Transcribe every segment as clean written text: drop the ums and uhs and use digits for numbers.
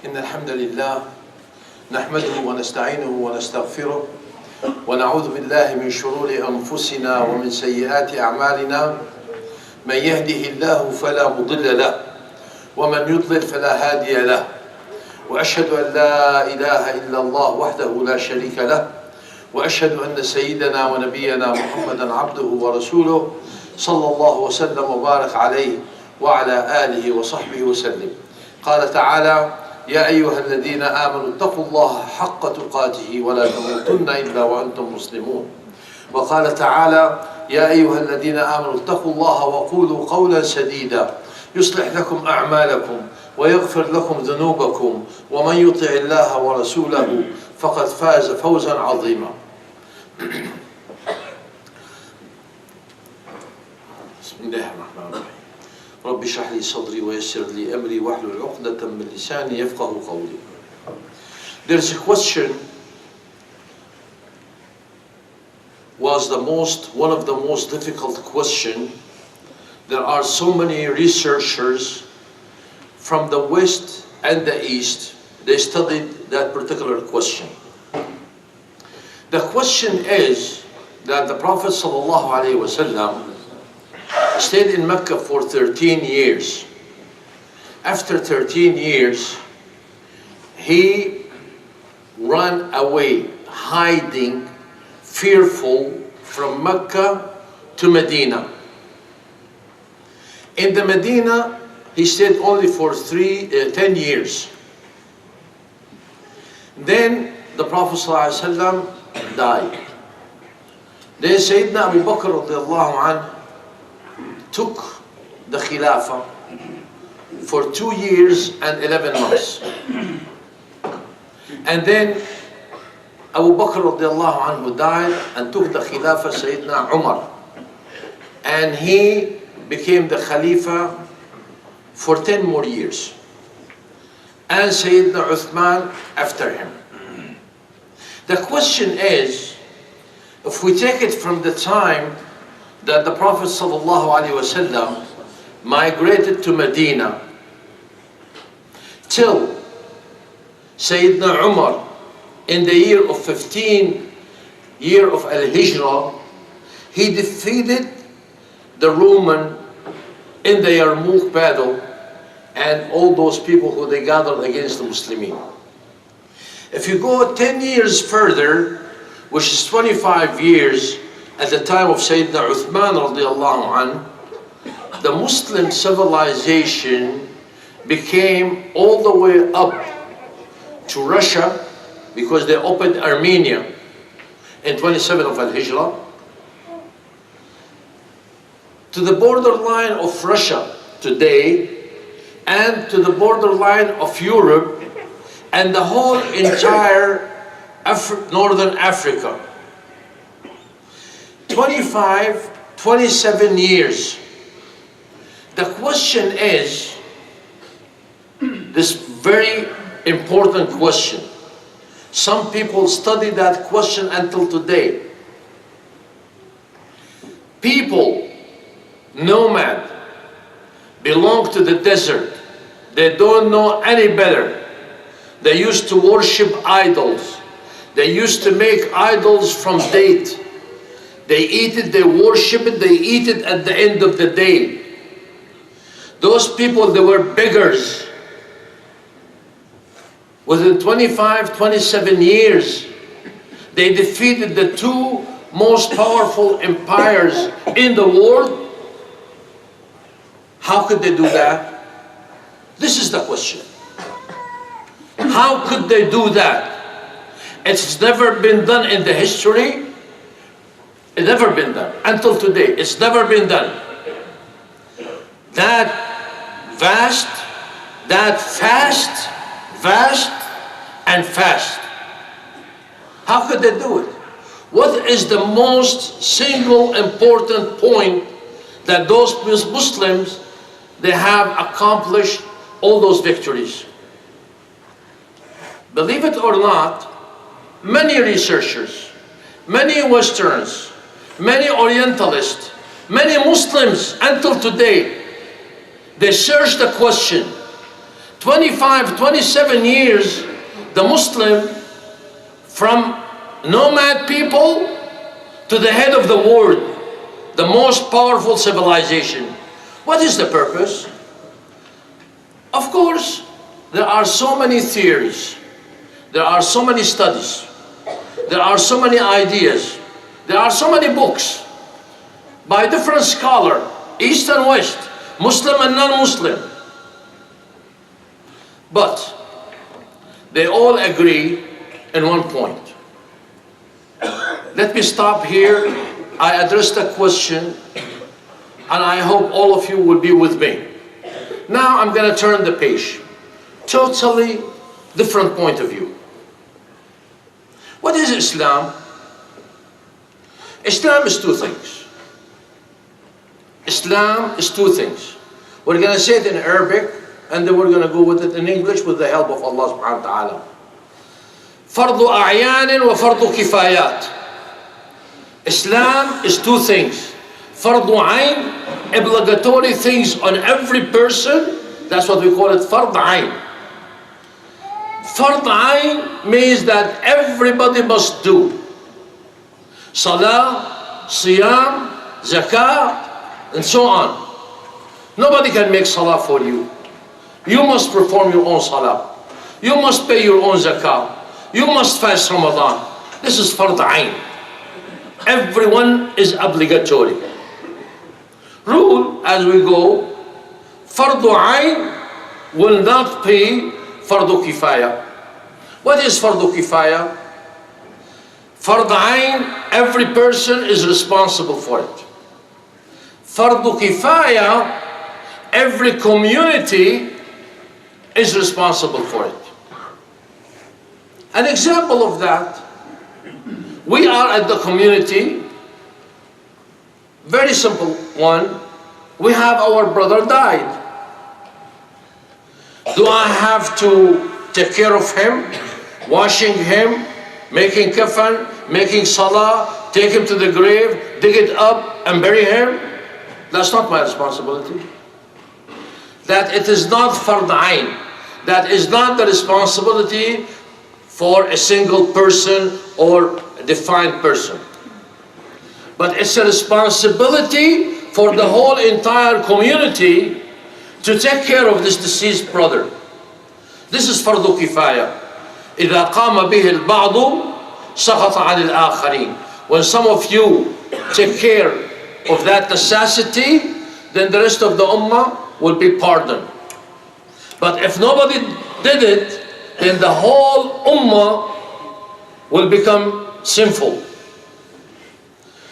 إن الحمد لله نحمده ونستعينه ونستغفره ونعوذ بالله من شرور أنفسنا ومن سيئات أعمالنا. من يهده الله فلا مضل له ومن يضلل فلا هادي له، وأشهد أن لا إله إلا الله وحده لا شريك له، وأشهد أن سيدنا ونبينا محمدا عبده ورسوله صلى الله وسلم وبارك عليه وعلى آله وصحبه وسلم. قال تعالى: يا أيها الذين آمنوا اتقوا الله حق تقاته ولا تموتن إلا وأنتم مسلمون. وقال تعالى: يا أيها الذين آمنوا اتقوا الله وقولوا قولا سديدا يصلح لكم أعمالكم ويغفر لكم ذنوبكم ومن يطع الله ورسوله فقد فاز فوزا عظيما. بسم الله الرحمن الرحيم. رب اشرح لي صدري ويسر لي أمري واحلل عقدة من لساني يفقهوا قولي. There's a question was one of the most difficult question. There are so many researchers from the West and the East. They studied that particular question. The question is that the Prophet ﷺ stayed in Mecca for 13 years. After 13 years, he ran away, hiding, fearful from Mecca to Medina. In the Medina, he stayed only for 10 years. Then the Prophet ﷺ died. Then Sayyidina Abu Bakr radiallahu anhu took the Khilafah for 2 years and 11 months. And then Abu Bakr radiallahu anhu died and took the Khilafah Sayyidina Umar. And he became the Khalifa for 10 more years. And Sayyidina Uthman after him. The question is, if we take it from the time that the Prophet ﷺ migrated to Medina till Sayyidina Umar in the year of 15, year of Al-Hijrah, he defeated the Roman in the Yarmouk battle and all those people who they gathered against the Muslimin. If you go 10 years further, which is 25 years at the time of Sayyidina Uthman radiallahu anhu, the Muslim civilization became all the way up to Russia, because they opened Armenia in 27 of Al-Hijrah, to the borderline of Russia today, and to the borderline of Europe, and the whole entire Northern Africa. 27 years. The question is, this very important question. Some people study that question until today. People, nomad, belong to the desert. They don't know any better. They used to worship idols. They used to make idols from date. They eat it, they worship it, they eat it at the end of the day. Those people, they were beggars. Within 27 years, they defeated the two most powerful empires in the world. How could they do that? This is the question. How could they do that? It's never been done in the history. It's never been done until today. It's never been done. That vast, that vast and fast. How could they do it? What is the most single important point that those Muslims, they have accomplished all those victories? Believe it or not, many researchers, many Westerns, many Orientalists, many Muslims until today, they search the question 25, 27 years, the Muslim, from nomad people to the head of the world, the most powerful civilization. What is the purpose? Of course, there are so many theories, there are so many studies, there are so many ideas, there are so many books by different scholars, East and West, Muslim and non-Muslim. But they all agree in one point. Let me stop here. I addressed a question, and I hope all of you will be with me. Now I'm going to turn the page. Totally different point of view. What is Islam? Islam is two things. Islam is two things. We're going to say it in Arabic, and then we're going to go with it in English with the help of Allah subhanahu wa ta'ala. Fardu a'yan wa fardu kifayat. Islam is two things. Fardu ayn, obligatory things on every person. That's what we call it, fard ayn. Fard ayn means that everybody must do. Salah, siyam, zakah, and so on. Nobody can make salah for you. You must perform your own salah. You must pay your own zakah. You must fast Ramadan. This is fard ayn. Everyone is obligatory. Rule as we go, fardu ayn will not pay fardu kifaya. What is fardu kifaya? Fardu ayn, every person is responsible for it. Fardu kifaya, every community is responsible for it. An example of that, we are at the community, very simple one, we have our brother died. Do I have to take care of him, washing him, making kafan, making salah, take him to the grave, dig it up and bury him? That's not my responsibility. That it is not fard ayn. That is not the responsibility for a single person or a defined person. But it's a responsibility for the whole entire community to take care of this deceased brother. This is fardu kifaya. إذا قام به البعض سقط عن الآخرين. When some of you take care of that necessity, then the rest of the ummah will be pardoned. But if nobody did it, then the whole ummah will become sinful.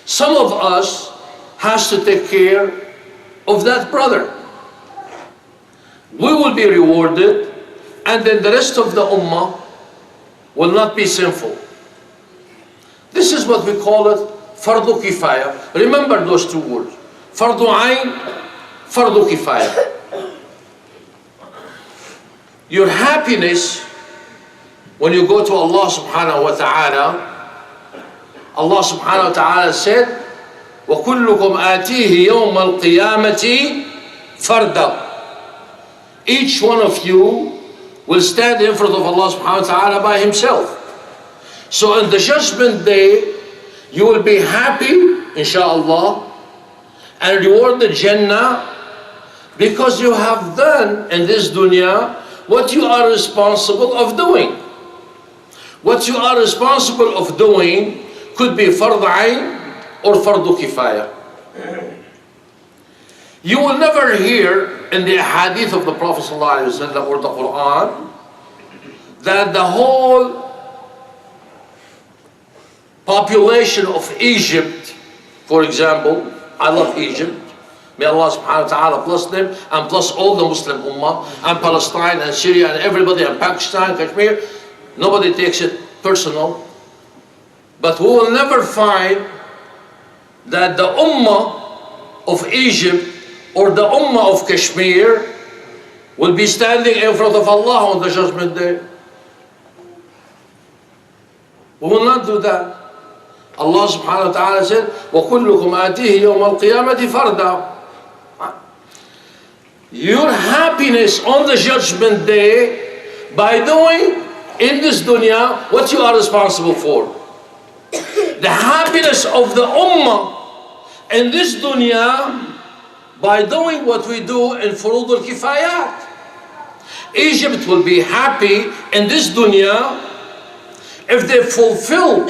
Some of us has to take care of that brother. We will be rewarded, and then the rest of the ummah will not be sinful. This is what we call it fardu kifaya. Remember those two words. Fardu ayn, fardu kifaya. Your happiness when you go to Allah subhanahu wa ta'ala, Allah subhanahu wa ta'ala said, وَكُلُّكُمْ آتِيهِ يَوْمَ الْقِيَامَةِ فَرْدًا. Each one of you will stand in front of Allah subhanahu wa ta'ala by himself. So on the judgment day, you will be happy, insha'Allah, and rewarded Jannah because you have done in this dunya what you are responsible of doing. What you are responsible of doing could be fard ayn or fardu kifaya. You will never hear in the hadith of the Prophet ﷺ or the Quran that the whole population of Egypt, for example, I love Egypt, may Allah subhanahu wa ta'ala bless them and bless all the Muslim ummah and Palestine and Syria and everybody and Pakistan, Kashmir. Nobody takes it personal. But we will never find that the ummah of Egypt or the ummah of Kashmir will be standing in front of Allah on the judgment day. We will not do that. Allah subhanahu wa ta'ala said, وَكُلُّكُمْ آتِيهِ يَوْمَ الْقِيَامَةِ فَرْدًا. your happiness on the judgment day by doing in this dunya what you are responsible for. The happiness of the ummah in this dunya by doing what we do in Befroض الكفايات. Egypt will be happy in this dunya if they fulfill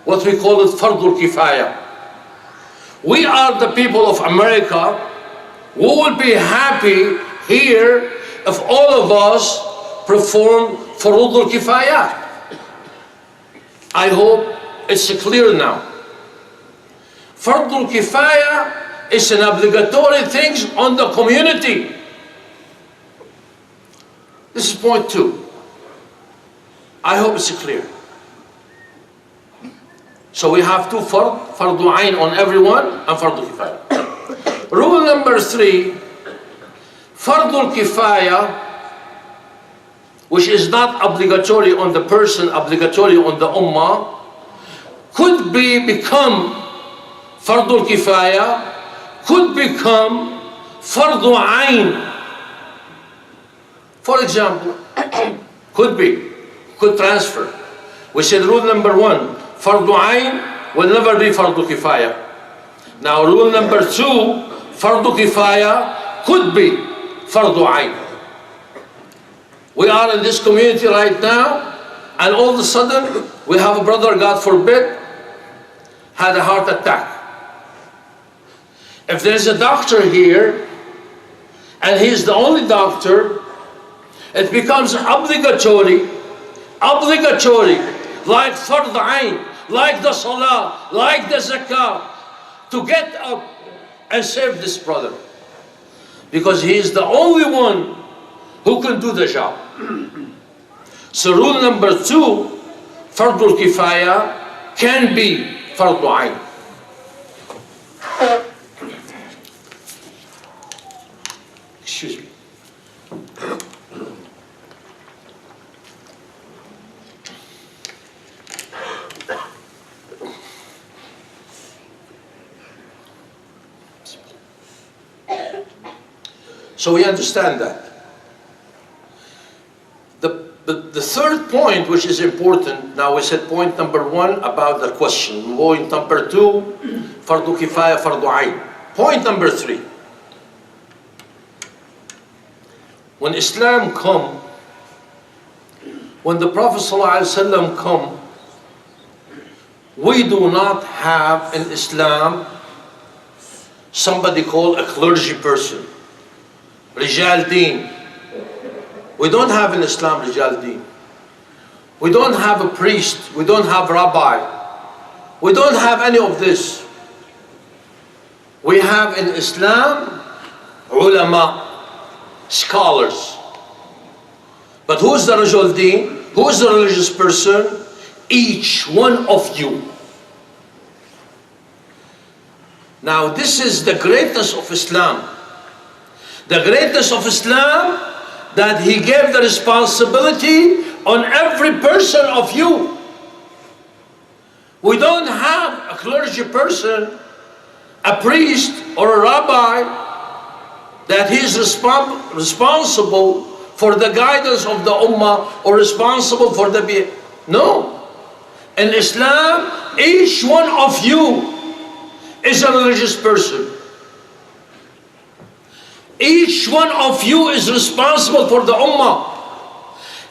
what we call it بفروض الكفاية. We are the people of America who will be happy here if all of us perform بفروض الكفايات. I hope it's clear now. بفروض الكفاية is an obligatory thing on the community. This is point 2. I hope it's clear. So we have two fardu ayn on everyone and fardu kifaya. Rule number 3, fardu kifaya, which is not obligatory on the person, obligatory on the ummah, could become fardu kifaya, could become fardu ayn. For example, could transfer. We said rule number 1, fardu ayn will never be fardu kifaya. Now rule number 2, fardu kifaya could be fardu ayn. We are in this community right now, and all of a sudden we have a brother, God forbid, had a heart attack. If there's a doctor here, and he's the only doctor, it becomes obligatory, like fard ayn, like the salah, like the zakah, to get up and save this brother. Because he is the only one who can do the job. So rule number 2, fardul kifaya can be fardu ayn. Excuse me. So we understand that. The third point, which is important, now we said point number 1 about the question. Point number 2, fardu kifaya, fardu ayn. Point number 3. When Islam come, when the Prophet ﷺ come, we do not have in Islam somebody called a clergy person. Rijal Deen. We don't have in Islam Rijal Deen. We don't have a priest. We don't have rabbi. We don't have any of this. We have in Islam ulama, scholars. But who's the Rijal Deen? Who's the religious person? Each one of you. Now this is the greatness of Islam. The greatness of Islam, that he gave the responsibility on every person of you. We don't have a clergy person, a priest or a rabbi, that he's responsible for the guidance of the ummah or responsible for the no. In Islam, each one of you is a religious person. Each one of you is responsible for the ummah.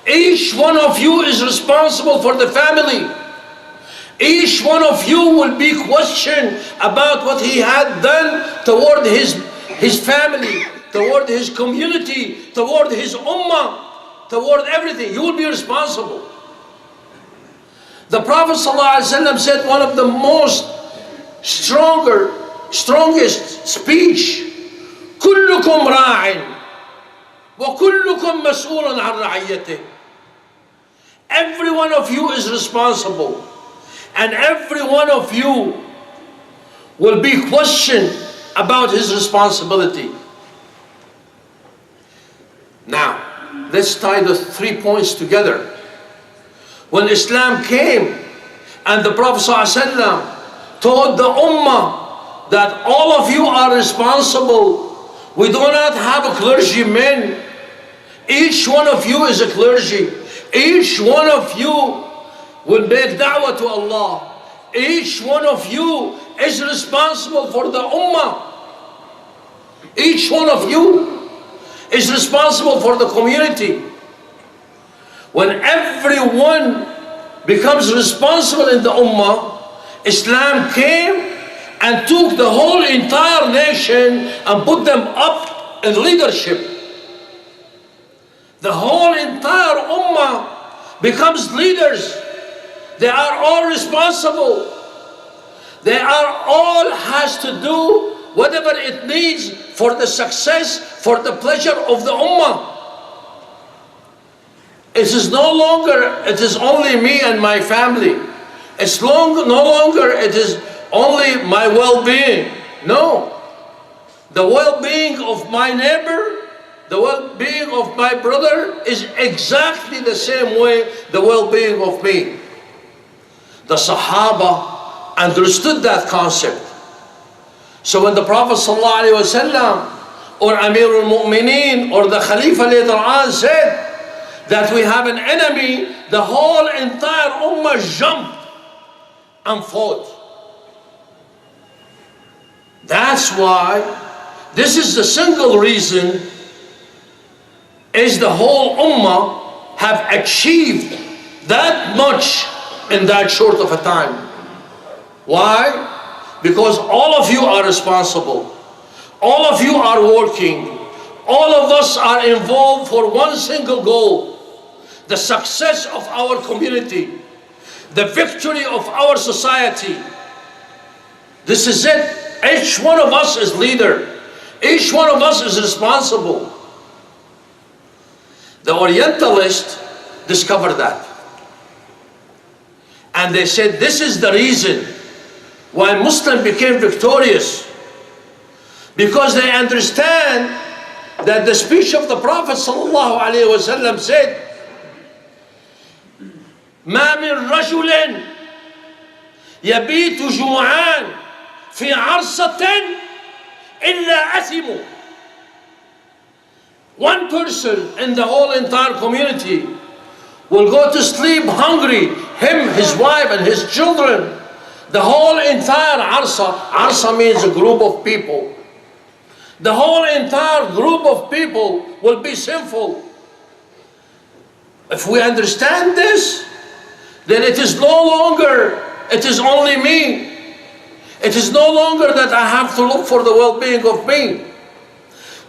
Each one of you is responsible for the family. Each one of you will be questioned about what he had done toward his family, toward his community, toward his ummah, toward everything. You will be responsible. The Prophet ﷺ said one of the most strongest speech, كلكم راع وكلكم مسؤول عن رعيته. Every one of you is responsible, and every one of you will be questioned about his responsibility. Now, let's tie the 3 points together. When Islam came and the Prophet ﷺ told the ummah that all of you are responsible We do not have a clergyman. Each one of you is a clergy. Each one of you will make da'wah to Allah. Each one of you is responsible for the ummah. Each one of you is responsible for the community. When everyone becomes responsible in the ummah, Islam came and took the whole entire nation and put them up in leadership. The whole entire ummah becomes leaders. They are all responsible. They are all has to do whatever it needs for the success, for the pleasure of the ummah. It is no longer, it is only me and my family. It's no longer, it is only my well-being. No. The well-being of my neighbor, the well-being of my brother is exactly the same way the well-being of me. The Sahaba understood that concept. So when the Prophet ﷺ or Amir al-Mu'mineen or the Khalifa later on said that we have an enemy, the whole entire ummah jumped and fought. That's why this is the single reason is the whole ummah have achieved that much in that short of a time. Why? Because all of you are responsible. All of you are working. All of us are involved for one single goal: the success of our community, the victory of our society. This is it. Each one of us is leader. Each one of us is responsible. The Orientalists discovered that. And they said this is the reason why Muslims became victorious. Because they understand that the speech of the Prophet ﷺ said, ما من رجل يبيت جوعان في عرصة إلا أثم. One person in the whole entire community will go to sleep hungry, him, his wife, and his children. The whole entire arsa means a group of people. The whole entire group of people will be sinful. If we understand this, then it is no longer, it is only me. It is no longer that I have to look for the well-being of me.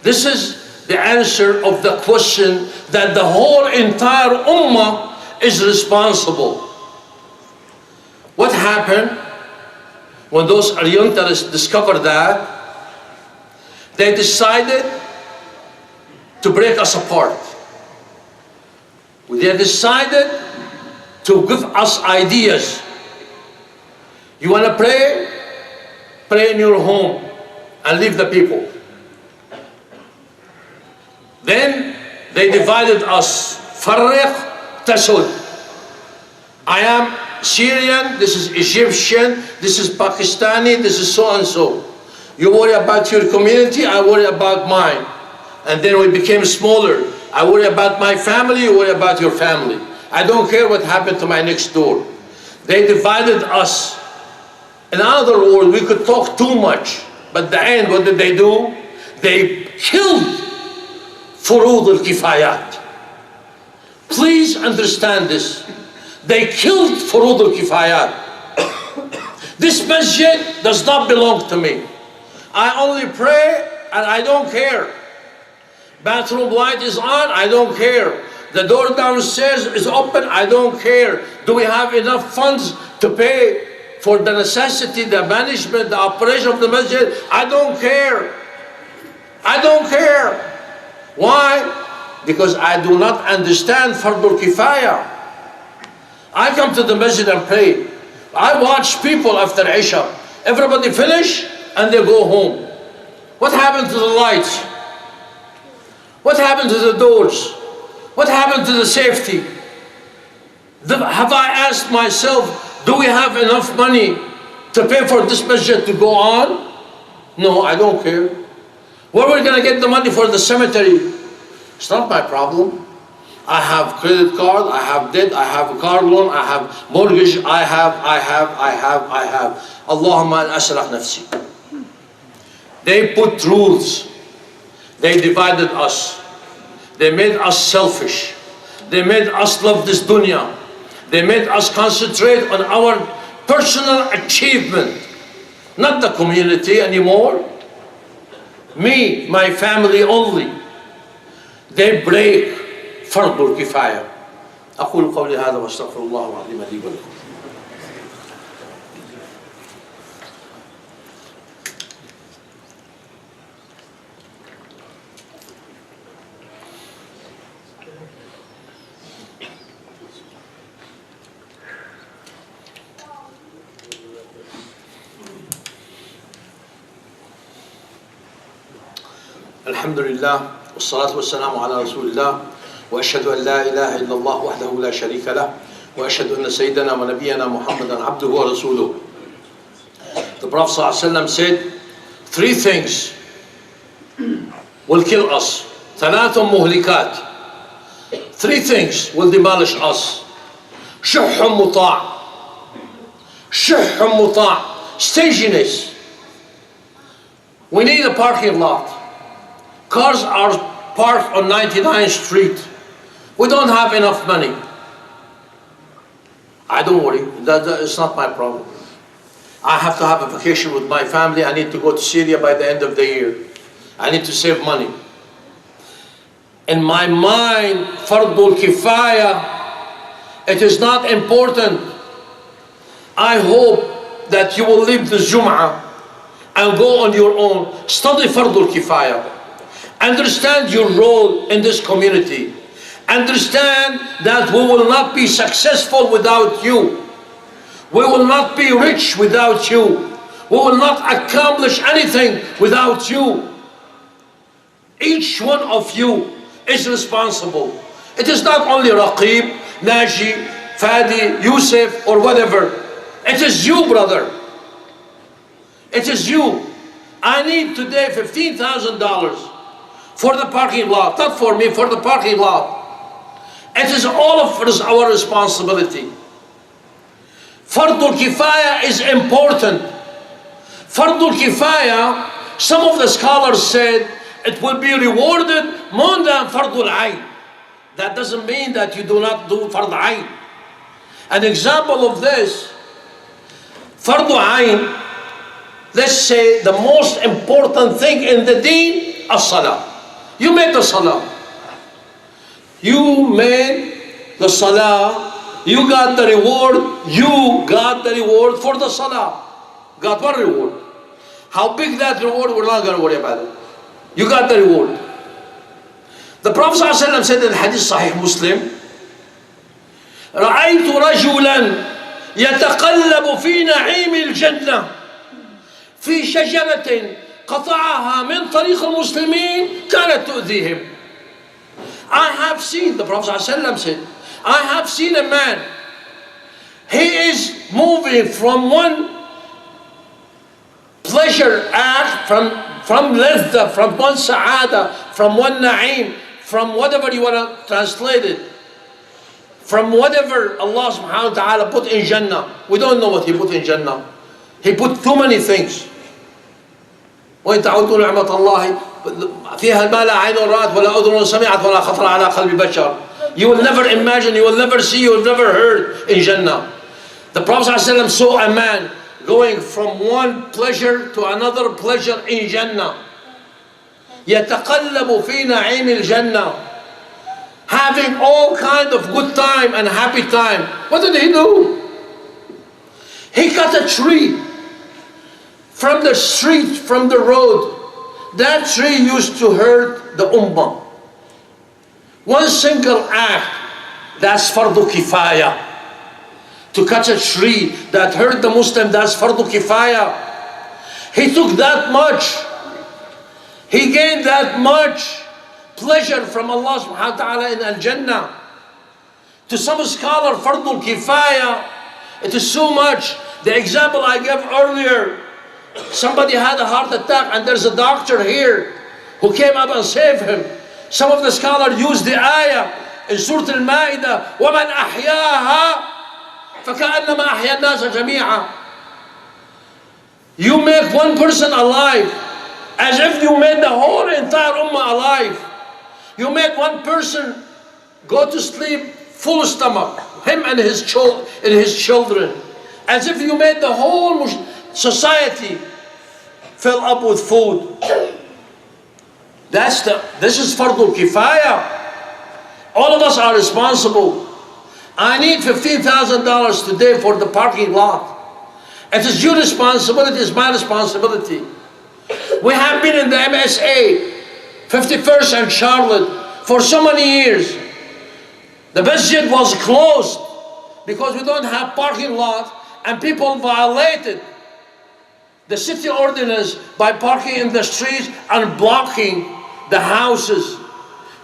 This is the answer of the question that the whole entire ummah is responsible. What happened when those Orientalists discovered that? They decided to break us apart. They decided to give us ideas. You want to pray? Pray in your home and leave the people. Then they divided us. Farriq tasud. I am Syrian, this is Egyptian, this is Pakistani, this is so and so. You worry about your community, I worry about mine. And then we became smaller. I worry about my family, you worry about your family. I don't care what happened to my next door. They divided us. In other words, we could talk too much. But at the end, what did they do? They killed Befroض الكفايات. Please understand this. They killed Befroض الكفايات. This masjid does not belong to me. I only pray and I don't care. Bathroom light is on, I don't care. The door downstairs is open, I don't care. Do we have enough funds to pay for the necessity, the management, the operation of the masjid? I don't care. I don't care. Why? Because I do not understand Fardul Kifaya. I come to the masjid and pray. I watch people after Isha. Everybody finish and they go home. What happened to the lights? What happened to the doors? What happened to the safety? Have I asked myself, do we have enough money to pay for this masjid to go on? No, I don't care. Where are we going to get the money for the cemetery? It's not my problem. I have credit card, I have debt, I have a car loan, I have mortgage, I have. Allahumma asrah nafsi. They put rules. They divided us. They made us selfish. They made us love this dunya. They made us concentrate on our personal achievement, not the community anymore. Me, my family only. They break فرض الكفاية. أقول قولي هذا واستغفر الله العظيم لي ولكم. الحمد لله والصلاة والسلام على رسول الله وأشهد أن لا إله إلا الله وحده لا شريك له وأشهد أن سيدنا ونبينا محمدا عبده ورسوله. The Prophet ﷺ said, 3 things will kill us. ثلاث مهلكات. 3 things will demolish us. شح مطاع. شح مطاع. Stinginess. We need a parking lot. Cars are parked on 99th Street. We don't have enough money. I don't worry, it's not my problem. I have to have a vacation with my family. I need to go to Syria by the end of the year. I need to save money. In my mind, fardul kifaya, it is not important. I hope that you will leave the Jum'ah and go on your own. Study fardul kifaya. Understand your role in this community. Understand that we will not be successful without you. We will not be rich without you. We will not accomplish anything without you. Each one of you is responsible. It is not only Raqib, Naji, Fadi, Yusuf, or whatever. It is you, brother. It is you. I need today $15,000 for the parking lot. Not for me, for the parking lot. It is all of us our responsibility. Fardul Kifaya is important. Fardul Kifaya, some of the scholars said, it will be rewarded more than Fardul Ayn. That doesn't mean that you do not do Fard Ayn. An example of this, Fardul Ayn, let's say the most important thing in the deen, as-salah. You made the salah. You made the salah. You got the reward. You got the reward for the salah. Got what reward? How big that reward, we're not going to worry about it. You got the reward. The Prophet ﷺ said in Hadith Sahih Muslim, رأيت رجلا يتقلب في نعيم الجنة في شجرة قطعها من طريق المسلمين كانت تؤذيهم. I have seen, the Prophet ﷺ said, I have seen a man, he is moving from one pleasure act, from ladha, from one sa'ada, from one na'im, from whatever you want to translate it, from whatever Allah subhanahu wa ta'ala put in Jannah. We don't know what He put in Jannah. He put too many things. وإن تعودوا نعمة الله فيها ما لا عين رأت ولا أذن سمعت ولا خطر على قلب بشر. You will never imagine, you will never see, you will never heard in Jannah. The Prophet ﷺ saw a man going from one pleasure to another pleasure in Jannah. يتقلب في نعيم الجنة, having all kind of good time and happy time. What did he do? He cut a tree from the street, from the road. That tree used to hurt the ummah. One single act, that's fardu kifaya. To cut a tree that hurt the Muslim, that's fardu kifaya. He took that much. He gained that much pleasure from Allah subhanahu wa ta'ala in Al-Jannah. To some scholar, fardu kifaya, it is so much. The example I gave earlier, somebody had a heart attack and there's a doctor here. who came up and saved him. Some of the scholars use the ayah in Surah Al-Ma'idah, وَمَنْ أَحْيَاهَا فَكَأَنَّمَا أَحْيَا النَّاسَ جَمِيعًا. You make one person alive as if you made the whole entire ummah alive. You make one person go to sleep full stomach, him and his children, as if you made the whole society fill up with food. This is fardul kifaya. All of us are responsible. I need $15,000 today for the parking lot. It is your responsibility, it's my responsibility. We have been in the MSA, 51st and Charlotte, for so many years. The masjid was closed because we don't have parking lot, and people violated the city ordinance by parking in the streets and blocking the houses.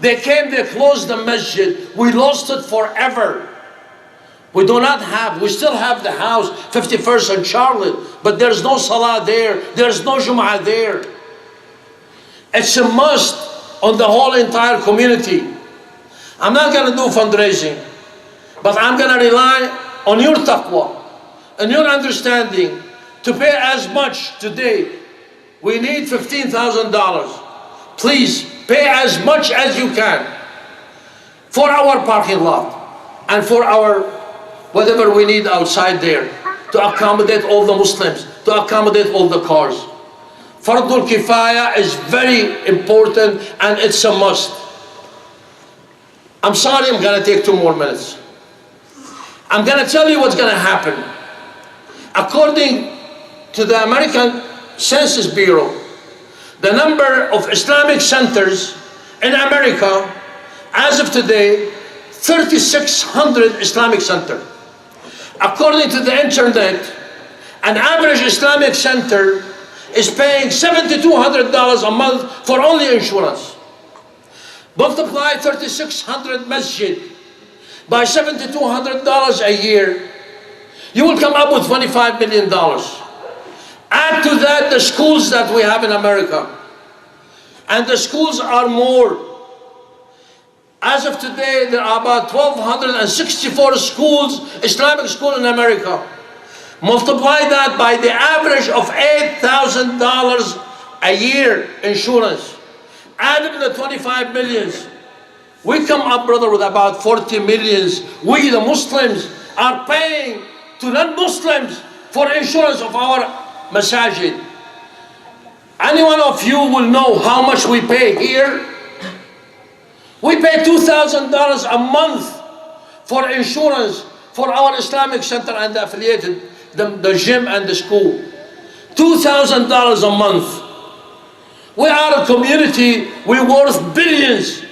They came, they closed the masjid. We lost it forever. We still have the house, 51st and Charlotte, but there's no salah there, there's no Jum'ah there. It's a must on the whole entire community. I'm not going to do fundraising, but I'm going to rely on your taqwa and your understanding to pay as much today. We need $15,000. Please pay as much as you can for our parking lot and for our whatever we need outside there to accommodate all the Muslims, to accommodate all the cars. Fardul Kifaya is very important and it's a must. I'm sorry, I'm going to take 2 more minutes. I'm going to tell you what's going to happen. According to the American Census Bureau, the number of Islamic centers in America, as of today, 3,600 Islamic centers. According to the internet, an average Islamic center is paying $7,200 a month for only insurance. Multiply 3,600 masjid by $7,200 a year, you will come up with $25 million. Add to that the schools that we have in America. And the schools are more. As of today, there are about 1,264 schools, Islamic schools in America. Multiply that by the average of $8,000 a year insurance. Add up the 25 millions. We come up, brother, with about 40 millions. We, the Muslims, are paying to non-Muslims for insurance of our masajid. Any one of you will know how much we pay here. We pay $2,000 a month for insurance for our Islamic center and the affiliated, the gym and the school. $2,000 a month. We are a community, we're worth billions.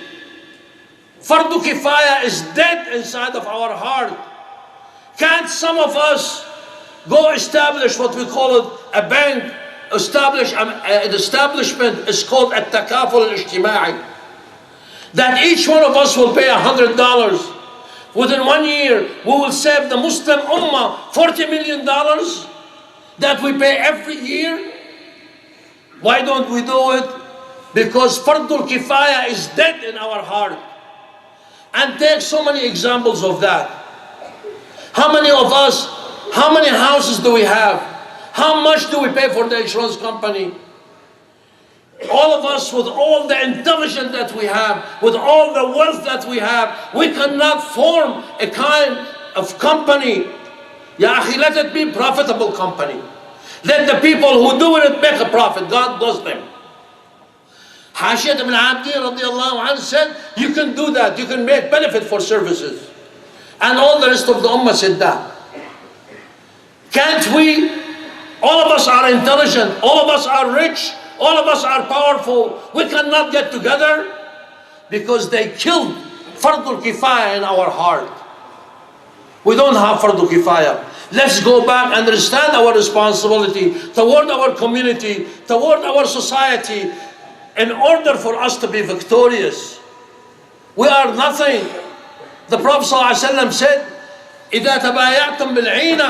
Fardu Kifaya is dead inside of our heart. Can't some of us go establish what we call it a bank, establish an establishment, is called At-Takaful Al-Ijtima'i, that each one of us will pay $100. Within 1 year, we will save the Muslim Ummah $40 million that we pay every year. Why don't we do it? Because Fardul Kifaya is dead in our heart. And take so many examples of that. How many of us, how many houses do we have? How much do we pay for the insurance company? All of us, with all the intelligence that we have, with all the wealth that we have, we cannot form a kind of company. Ya akhi, let it be profitable company. Let the people who do it make a profit. God bless them. Hashiyat ibn Abdi radiallahu anhu said, you can do that. You can make benefit for services. And all the rest of the ummah said that. Can't we? All of us are intelligent. All of us are rich. All of us are powerful. We cannot get together because they killed Fardul Kifaya in our heart. We don't have Fardul Kifaya. Let's go back and understand our responsibility toward our community, toward our society, in order for us to be victorious. We are nothing. The Prophet ﷺ said, إِذَا تَبَايَعْتُمْ بِالْعِينَ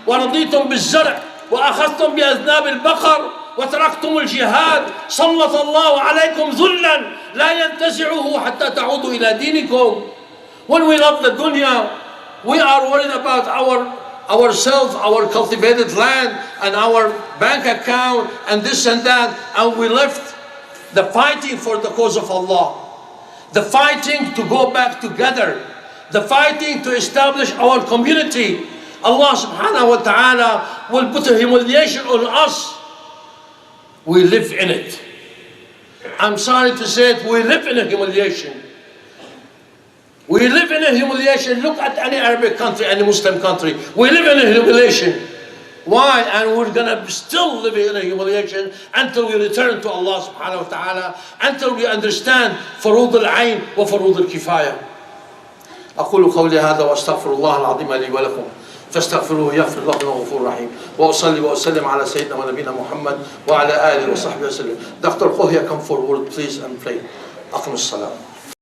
وَرَضِيتُمْ بِالزَّرْعِ وَأَخَذْتُمْ بِأَذْنَابِ الْبَقَرِ وتركتم الجهاد سلط الله عليكم ذلا لا ينتزعه حتى تعودوا إلى دينكم. When we love the dunya, we are worried about ourselves, our cultivated land, and our bank account, and this and that, and we left the fighting for the cause of Allah, the fighting to go back together, the fighting to establish our community. Allah subhanahu wa ta'ala will put a humiliation on us. We live in it. I'm sorry to say it, we live in a humiliation. We live in a humiliation. Look at any Arabic country, any Muslim country. We live in a humiliation. Why? And we're gonna still live in a humiliation until we return to Allah subhanahu wa ta'ala, until we understand فروض العين وفروض الكفاية. أقول قولي هذا وأستغفر الله العظيم لي ولكم فاستغفروه يغفر الله إنه غفور رحيم. وأصلي وأسلم على سيدنا ونبينا محمد وعلى آله وصحبه وسلم. Dr. Kohia, come forward please and pray. أقم الصلاة.